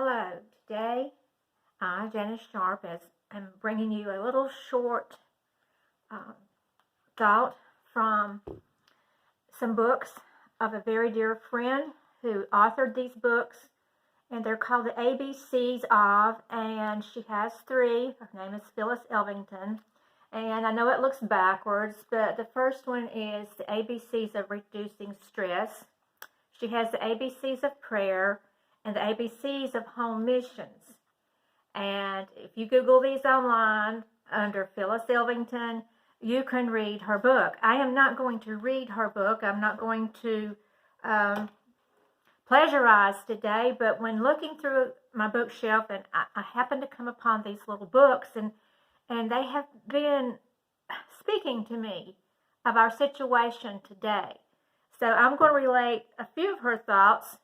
Hello, today I, Janice Sharpe, am bringing you a little short thought from some books of a very dear friend who authored these books, and they're called the ABCs of, and she has three. Her name is Phyllis Elvington, and I know it looks backwards, but the first one is the ABCs of reducing stress. She has the ABCs of prayer and the ABCs of home missions. And if you Google these online under Phyllis Elvington, you can read her book. I am not going to read her book. I'm not going to plagiarize today, but when looking through my bookshelf, and I happened to come upon these little books, and they have been speaking to me of our situation today. So I'm going to relate a few of her thoughts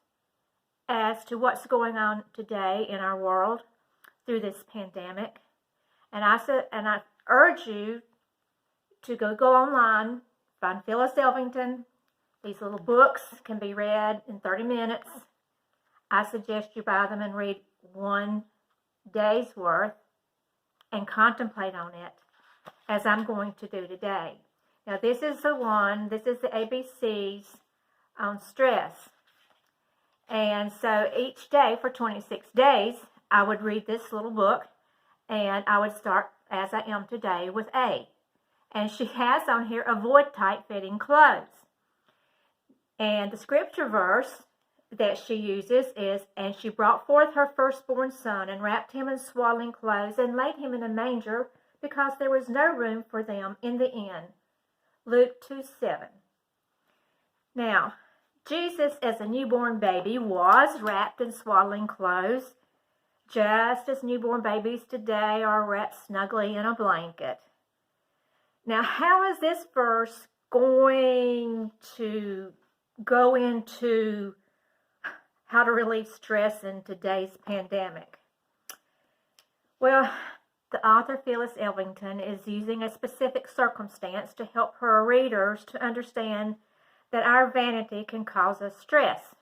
as to what's going on today in our world through this pandemic. And I urge you to go online, find Phyllis Elvington. These little books can be read in 30 minutes. I suggest you buy them and read one day's worth and contemplate on it, as I'm going to do today. Now, this is the ABCs on stress. And so each day for 26 days, I would read this little book, and I would start, as I am today, with A. And she has on here, avoid tight-fitting clothes. And the scripture verse that she uses is, and she brought forth her firstborn son, and wrapped him in swaddling clothes, and laid him in a manger, because there was no room for them in the inn. Luke 2:7. Now, Jesus, as a newborn baby, was wrapped in swaddling clothes, just as newborn babies today are wrapped snugly in a blanket. Now, how is this verse going to go into how to relieve stress in today's pandemic? Well, the author Phyllis Elvington is using a specific circumstance to help her readers to understand that our vanity can cause us stress.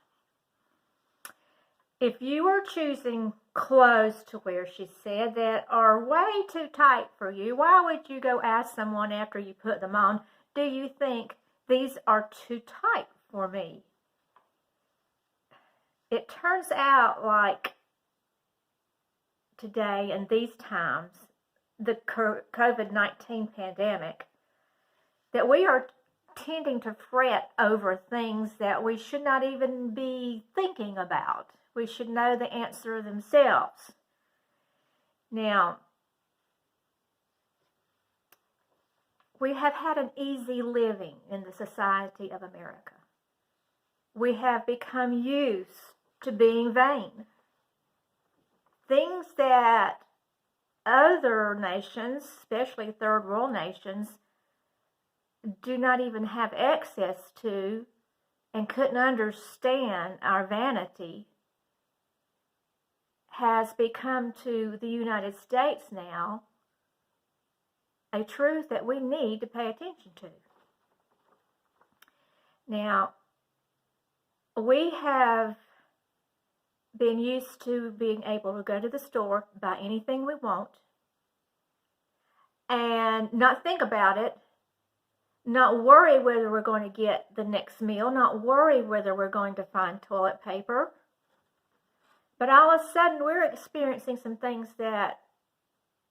If you are choosing clothes to wear, she said, that are way too tight for you, why would you go ask someone after you put them on, do you think these are too tight for me? It turns out like today in these times, the COVID-19 pandemic, that we are tending to fret over things that we should not even be thinking about. We should know the answer themselves. Now, we have had an easy living in the society of America. We have become used to being vain. Things that other nations, especially third world nations, do not even have access to and couldn't understand, our vanity has become to the United States now a truth that we need to pay attention to. Now, we have been used to being able to go to the store, buy anything we want, and not think about it, not worry whether we're going to get the next meal, not worry whether we're going to find toilet paper. But all of a sudden, we're experiencing some things that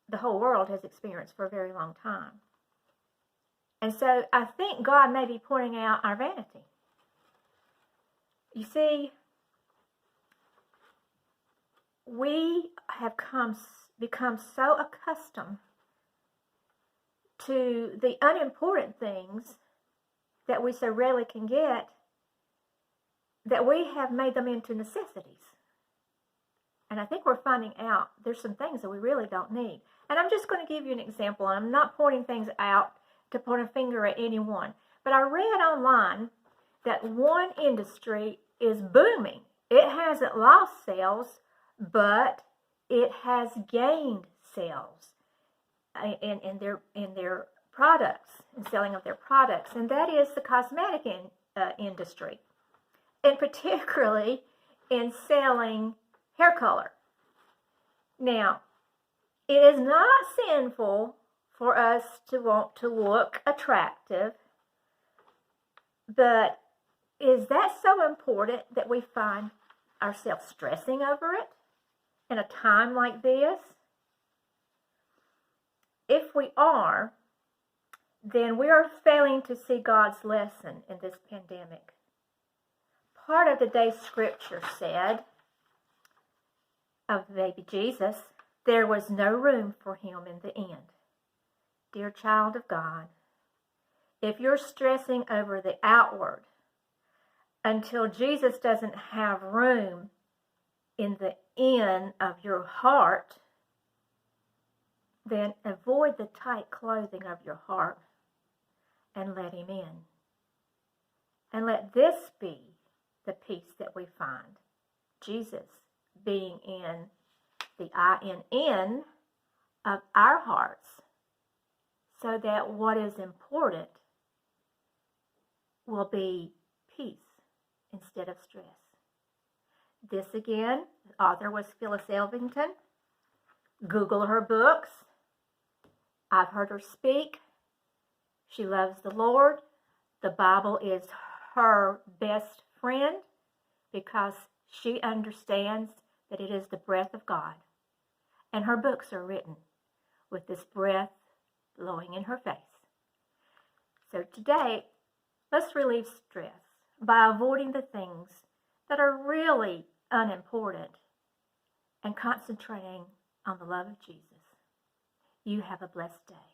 the whole world has experienced for a very long time. And so I think God may be pointing out our vanity. You see, we have become so accustomed to the unimportant things that we so rarely can get, that we have made them into necessities. And I think we're finding out there's some things that we really don't need. And I'm just going to give you an example. I'm not pointing things out to point a finger at anyone. But I read online that one industry is booming. It hasn't lost sales, but it has gained sales in their products and selling of their products, and that is the cosmetic industry, and particularly in selling hair color. Now, it is not sinful for us to want to look attractive, but is that so important that we find ourselves stressing over it in a time like this? If we are, then we are failing to see God's lesson in this pandemic. Part of today's scripture said of baby Jesus, there was no room for him in the inn. Dear child of God, if you're stressing over the outward until Jesus doesn't have room in the inn of your heart, then avoid the tight clothing of your heart and let him in. And let this be the peace that we find. Jesus being in the INN of our hearts, so that what is important will be peace instead of stress. This again, the author was Phyllis Elvington. Google her books. I've heard her speak. She loves the Lord. The Bible is her best friend because she understands that it is the breath of God. And her books are written with this breath blowing in her face. So today, let's relieve stress by avoiding the things that are really unimportant and concentrating on the love of Jesus. You have a blessed day.